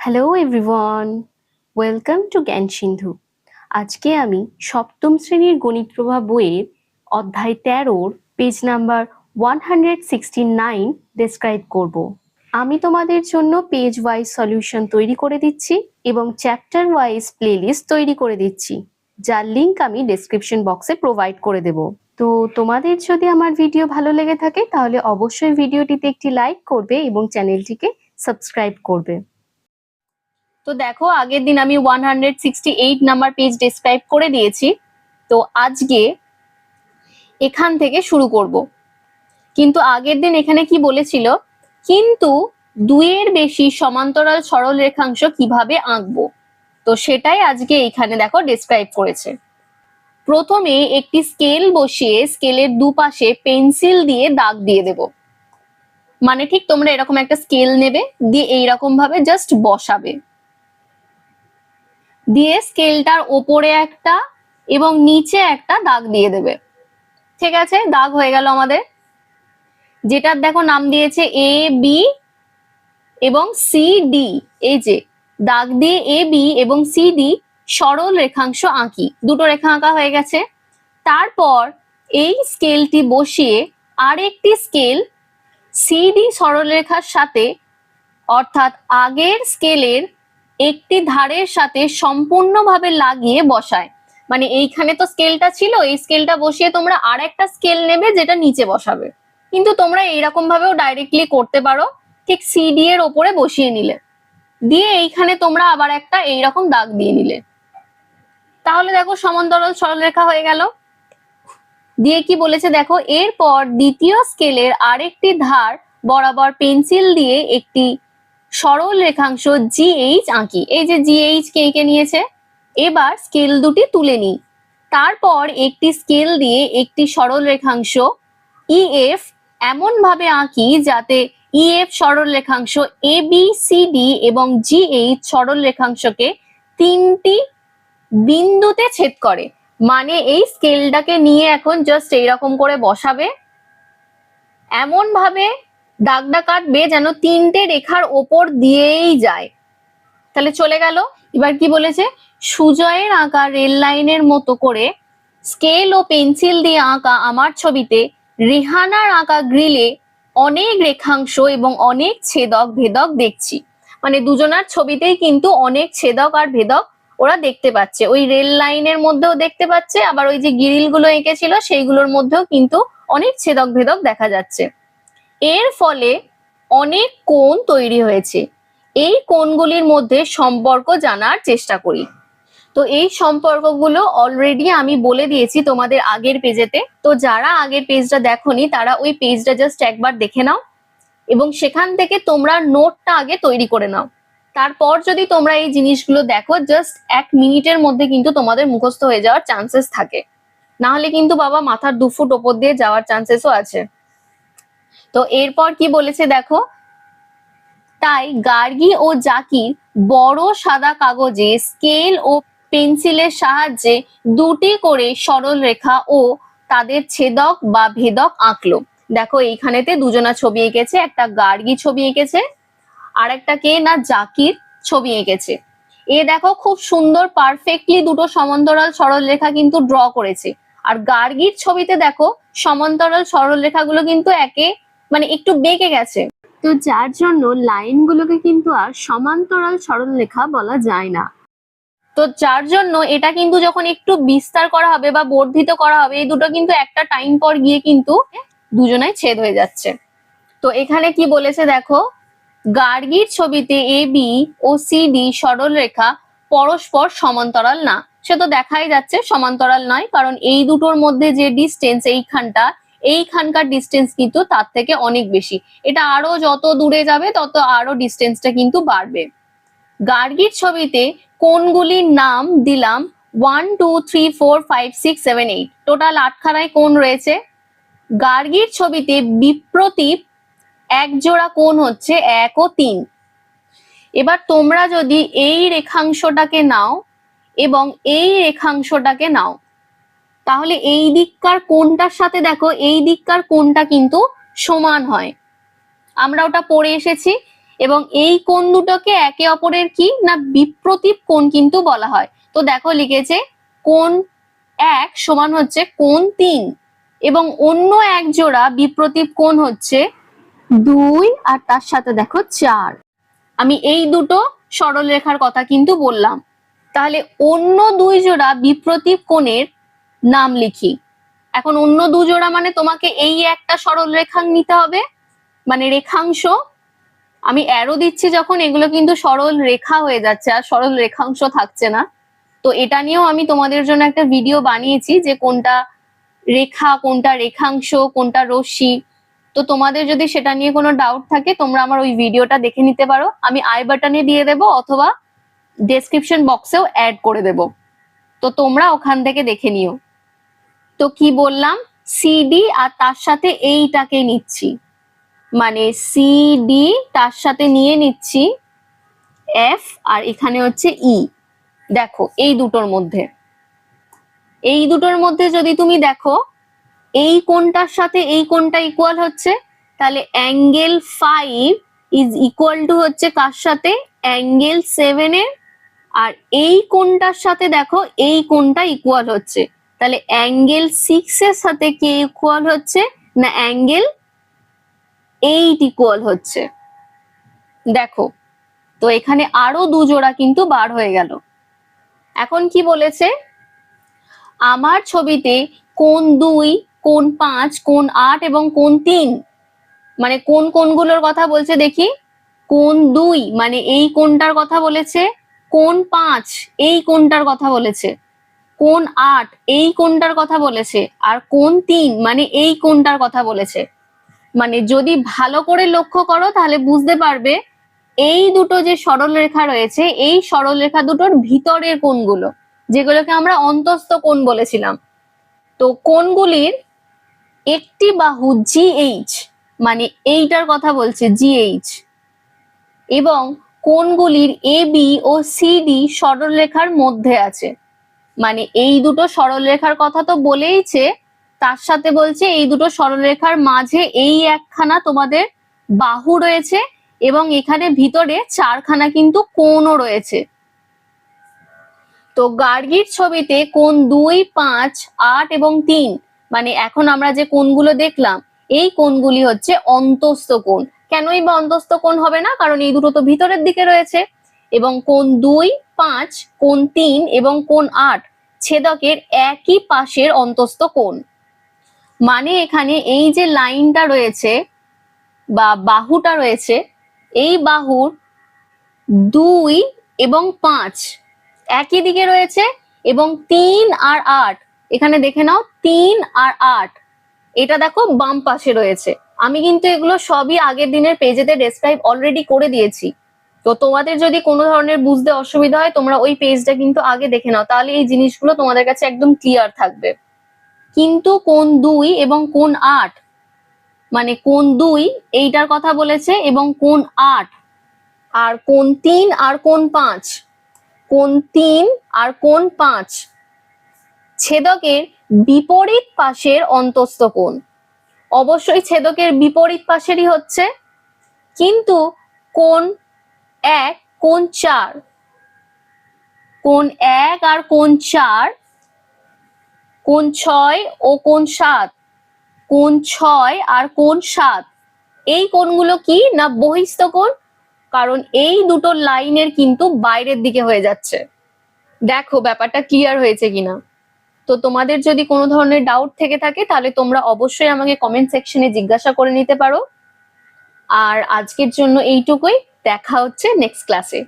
Hello everyone, welcome to জ্ঞান সিন্ধু। আজকে আমি সপ্তম শ্রেণীর গণিত প্রভা বইয়ের অধ্যায় 13 পেজ নাম্বার 169 ডেসক্রাইব করব। আমি তোমাদের জন্য পেজ ওয়াইজ সলিউশন তৈরি করে দিচ্ছি এবং চ্যাপ্টার ওয়াইজ প্লেলিস্ট তৈরি করে দিচ্ছি, যার লিংক আমি ডেসক্রিপশন বক্সে প্রোভাইড করে দেব। তো তোমাদের যদি আমার ভিডিও ভালো লেগে থাকে তাহলে অবশ্যই ভিডিওটিতে একটি লাইক করবে এবং চ্যানেলটিকে সাবস্ক্রাইব করবে। তো দেখো, আগের দিন আমি 168 নাম্বার পেজ ডেসক্রাইব করে দিয়েছি। তো আজকে এখান থেকে শুরু করব। কিন্তু আগের দিন এখানে কি বলেছিল, কিন্তু দুইয়ের বেশি সমান্তরাল সরল রেখাংশ কিভাবে আঁকবো, তো সেটাই আজকে এখানে দেখো ডেসক্রাইব করেছে। প্রথমে একটি স্কেল বসিয়ে স্কেলের দুপাশে পেন্সিল দিয়ে দাগ দিয়ে দেব। মানে ঠিক তোমরা এরকম একটা স্কেল নেবে, দিয়ে এইরকম ভাবে জাস্ট বসাবে, দিয়ে স্কেলটার ওপরে একটা এবং নিচে একটা দাগ দিয়ে দেবে। ঠিক আছে, দাগ হয়ে গেল আমাদের। যেটার দেখো নাম দিয়েছে এ বি এবং সি ডি। এই যে দাগ দিয়ে এ বি এবং সি ডি সরল রেখাংশ আঁকি, দুটো রেখা আঁকা হয়ে গেছে। তারপর এই স্কেলটি বসিয়ে আরেকটি স্কেল সিডি সরলরেখার সাথে, অর্থাৎ আগের স্কেলের একটি ধারের সাথে সম্পূর্ণভাবে লাগিয়ে বসায়। মানে এইখানে তো স্কেলটা ছিল, এই স্কেলটা বসিয়ে তোমরা আর একটা স্কেল নেবে যেটা নিচে বসাবে। কিন্তু তোমরা এইরকম ভাবেও ডাইরেক্টলি করতে পারো, ঠিক সিডি এর ওপরে বসিয়ে নিলে, দিয়ে এইখানে তোমরা আবার একটা এইরকম দাগ দিয়ে নিলে। তাহলে দেখো সমান্তরাল সরলরেখা হয়ে গেল। দিয়ে কি বলেছে দেখো, এরপর দ্বিতীয় স্কেলের আরেকটি ধার বরাবর পেন্সিল দিয়ে একটি সরল রেখাংশ জিএইচ আঁকি। এই যে জিএইচ কে এঁকে নিয়েছে। এবার স্কেল দুটি তুলে নিই। তারপর একটি স্কেল দিয়ে একটি সরল রেখাংশ ইএফ এমন ভাবে আঁকি যাতে ইএফ সরল রেখাংশ এ বি সি ডি এবং জিএইচ সরল রেখাংশকে তিনটি বিন্দুতে ছেদ করে। মানে এই স্কেলটাকে নিয়ে এখন জাস্ট এইরকম করে বসাবে, এমন ভাবে দাগটা কাটবে যেন তিনটে রেখার ওপর দিয়েই যায়। তাহলে চলে গেল। এবার কি বলেছে, সুজয়ের আঁকা রেল লাইনের মতো করে স্কেল ও পেন্সিল দিয়ে আঁকা আমার ছবিতে রেহানার আঁকা গ্রিলে অনেক রেখাংশ এবং অনেক ছেদক ভেদক দেখছি। মানে দুজনার ছবিতেই কিন্তু অনেক ছেদক আর ভেদক ওরা দেখতে পাচ্ছে। ওই রেল লাইনের মধ্যেও দেখতে পাচ্ছে, আবার ওই যে গ্রিল গুলো এঁকেছিল সেইগুলোর মধ্যেও কিন্তু অনেক ছেদক ভেদক দেখা যাচ্ছে। এর ফলে অনেক কোণ তৈরি হয়েছে। এই কোণগুলির মধ্যে সম্পর্ক জানার চেষ্টা করি। তো এই সম্পর্কগুলো অলরেডি আমি বলে দিয়েছি তোমাদের আগের পেজেতে। তো যারা আগের পেজটা দেখোনি তারা ওই পেজটা জাস্ট একবার দেখে নাও এবং সেখান থেকে তোমরা নোটটা আগে তৈরি করে নাও। তারপর যদি তোমরা এই জিনিসগুলো দেখো, জাস্ট 1 মিনিটের মধ্যে কিন্তু তোমাদের মুখস্থ হয়ে যাওয়ার চান্সেস থাকে। না হলে কিন্তু বাবা মাথার 2 ফুট ওপর দিয়ে যাওয়ার চান্সেসও আছে। তো এরপর কি বলেছে দেখো, তাই গার্গী ও জাকির বড় সাদা কাগজে স্কেল ও পেন্সিলের সাহায্যে দুটি করে সরল রেখা ও তাদের ছেদক বা ভেদক আঁকলো। দেখো এইখানেতে দুজনা ছবি এঁকেছে, একটা গার্গী ছবি এঁকেছে আর একটা কে না জাকির ছবি এঁকেছে। এ দেখো খুব সুন্দর পারফেক্টলি দুটো সমান্তরাল সরল রেখা কিন্তু ড্র করেছে। আর গার্গীর ছবিতে দেখো সমান্তরাল সরল রেখাগুলো কিন্তু একে মানে একটু বেঁকে গেছে। তো যার জন্য লাইনগুলোকে কিন্তু আর সমান্তরাল সরলরেখা বলা যায় না। তো যার জন্য এটা কিন্তু যখন একটু বিস্তার করা হবে বা বর্ধিত করা হবে, এই দুটো কিন্তু একটা টাইম পর গিয়ে কিন্তু দুজনাই ছেদ হয়ে যাচ্ছে। তো এখানে কি বলেছে দেখো, গার্গীর ছবিতে A B O C D সরল রেখা পরস্পর সমান্তরাল না। সে তো দেখাই যাচ্ছে সমান্তরাল নয়, কারণ এই দুটোর মধ্যে যে ডিস্টেন্স এইখানকার ডিস্টেন্স কিন্তু তার থেকে অনেক বেশি। এটা আরো যত দূরে যাবে তত আরো ডিস্টেন্সটা কিন্তু বাড়বে। গার্গীর ছবিতে কোণগুলির নাম দিলাম 1 2 3 4 5 6 7 8, টোটাল 8খানায় কোণ রয়েছে। গার্গীর ছবিতে বিপ্রতীপ এক জোড়া কোণ হচ্ছে 1 ও 3। এবার তোমরা যদি এই রেখাংশটাকে নাও এবং এই রেখাংশটাকে নাও, তাহলে এই দিককার কোণটার সাথে দেখো এই দিককার কোণটা কিন্তু সমান হয়। আমরা ওটা পড়ে এসেছি। এবং এই কোণ দুটোকে একে অপরের কি না বিপ্রতীপ কোণ কিন্তু বলা হয়। তো দেখো লিখেছে কোণ 1 সমান হচ্ছে কোণ 3 এবং অন্য এক জোড়া বিপ্রতীপ কোণ হচ্ছে 2 আর তার সাথে দেখো 4। আমি এই দুটো সরলরেখার কথা কিন্তু বললাম। তাহলে অন্য 2 জোড়া বিপ্রতীপ কোণের নাম লিখি। এখন অন্য 2 জোড়া মানে তোমাকে এই একটা সরলরেখা নিতে হবে, মানে রেখাংশ। আমি অ্যারো দিচ্ছি যখন, এগুলো কিন্তু সরল রেখা হয়ে যাচ্ছে, আর সরল রেখাংশ থাকছে না। তো এটা নিয়েও আমি তোমাদের জন্য একটা ভিডিও বানিয়েছি যে কোনটা রেখা, কোনটা রেখাংশ, কোনটা রশ্মি। তো তোমাদের যদি সেটা নিয়ে কোনো ডাউট থাকে তোমরা আমার ওই ভিডিওটা দেখে নিতে পারো, আমি আই বাটনে দিয়ে দেবো অথবা ডেসক্রিপশন বক্সেও অ্যাড করে দেব, তো তোমরা ওখান থেকে দেখে নিও। তো কি বললাম, সিডি আর তার সাথে এইটাকে নিচ্ছি, মানে সিডি তার সাথে নিয়ে নিচ্ছি এফ আর এখানে হচ্ছে ই। দেখো এই দুটোর মধ্যে যদি তুমি দেখো এই কোণটার সাথে এই কোণটা ইকুয়াল হচ্ছে, তাহলে অ্যাঙ্গেল 5 ইজ ইকুয়াল টু হচ্ছে কার সাথে, অ্যাঙ্গেল 7 এর। আর এই কোণটার সাথে দেখো এই কোণটা ইকুয়াল হচ্ছে, তাহলে অ্যাঙ্গেল 6 এর সাথে কে ইকুয়াল হচ্ছে না অ্যাঙ্গেল 8 ইকুয়াল হচ্ছে। দেখো তো এখানে আরো 2 জোড়া কিন্তু বার হয়ে গেল। এখন কি বলেছে, আমার ছবিতে কোণ 2, কোণ 5, কোণ 8 এবং কোণ 3, মানে কোন কোণগুলোর কথা বলছে দেখি। কোণ 2 মানে এই কোণটার কথা বলেছে, কোণ 5 এই কোণটার কথা বলেছে, কোণ 8 এই কোণটার কথা বলেছে, আর কোণ 3 মানে এই কোণটার কথা বলেছে। মানে যদি ভালো করে লক্ষ্য করো তাহলে বুঝতে পারবে এই দুটো যে সরলরেখা রয়েছে, এই সরলরেখা দুটোর ভিতরের কোণগুলো, যেগুলোকে আমরা অন্তস্থ কোণ বলেছিলাম। তো কোণগুলির একটি বাহু জিএইচ, মানে এইটার কথা বলছে জিএইচ, এবং কোণগুলির এবি ও সিডি সরলরেখার মধ্যে আছে। মানে এই দুটো সরলরেখার কথা তো বলেইছে, তার সাথে বলছে এই দুটো সরলরেখার মাঝে এই একখানা তোমাদের বাহু রয়েছে এবং এখানে ভিতরে 4খানা কিন্তু কোণও রয়েছে। তো গার্গীর ছবিতে কোণ 2, 5, 8 এবং 3, মানে এখন আমরা যে কোণগুলো দেখলাম এই কোণগুলি হচ্ছে অন্তস্থ কোণ। কেনই বা অন্তস্থ কোণ হবে না, কারণ এই দুটো তো ভিতরের দিকে রয়েছে। এবং কোণ 2, 5, কোণ 3 এবং কোণ 8 ছেদকের একই পাশের অন্তস্থ কোণ। মানে এখানে এই যে লাইনটা রয়েছে বা বাহুটা রয়েছে, এই বাহুর 2 এবং 5 একই দিকে রয়েছে, এবং 3 আর 8 এখানে দেখে নাও 3 আর 8 এটা দেখো বাম পাশে রয়েছে। আমি কিন্তু এগুলো সবই আগের দিনের পেজেতে ডেসক্রাইব অলরেডি করে দিয়েছি। তো তোমাদের যদি কোনো ধরনের বুঝতে অসুবিধা হয় তোমরা ওই পেজটা কিন্তু আগে দেখে নাও, তাহলে এই জিনিসগুলো তোমাদের কাছে একদম ক্লিয়ার থাকবে। কিন্তু কোণ 2 এবং কোণ 8, মানে কোণ 2 এইটার কথা বলেছে এবং কোণ 8, আর কোণ 3 আর কোণ 5, কোণ 3 আর কোণ 5 ছেদকের বিপরীত পাশের অন্তস্থ কোণ। অবশ্যই ছেদকের বিপরীত পাশেরই হচ্ছে, কিন্তু কোণ 1, কোণ 4, কোণ 1 আর কোণ 4, কোণ 6 ও কোণ 7, কোণ 6 আর কোণ 7 এই কোণগুলো কি না বহিস্থ কোণ, কারণ এই দুটো লাইনের কিন্তু বাইরের দিকে হয়ে যাচ্ছে। দেখো ব্যাপারটা ক্লিয়ার হয়েছে কিনা। তো তোমাদের যদি কোনো ধরনের ডাউট থেকে থাকে তাহলে তোমরা অবশ্যই আমাকে কমেন্ট সেকশনে জিজ্ঞাসা করে নিতে পারো। আর আজকের জন্য এইটুকুই, দেখা হচ্ছে নেক্সট ক্লাসে।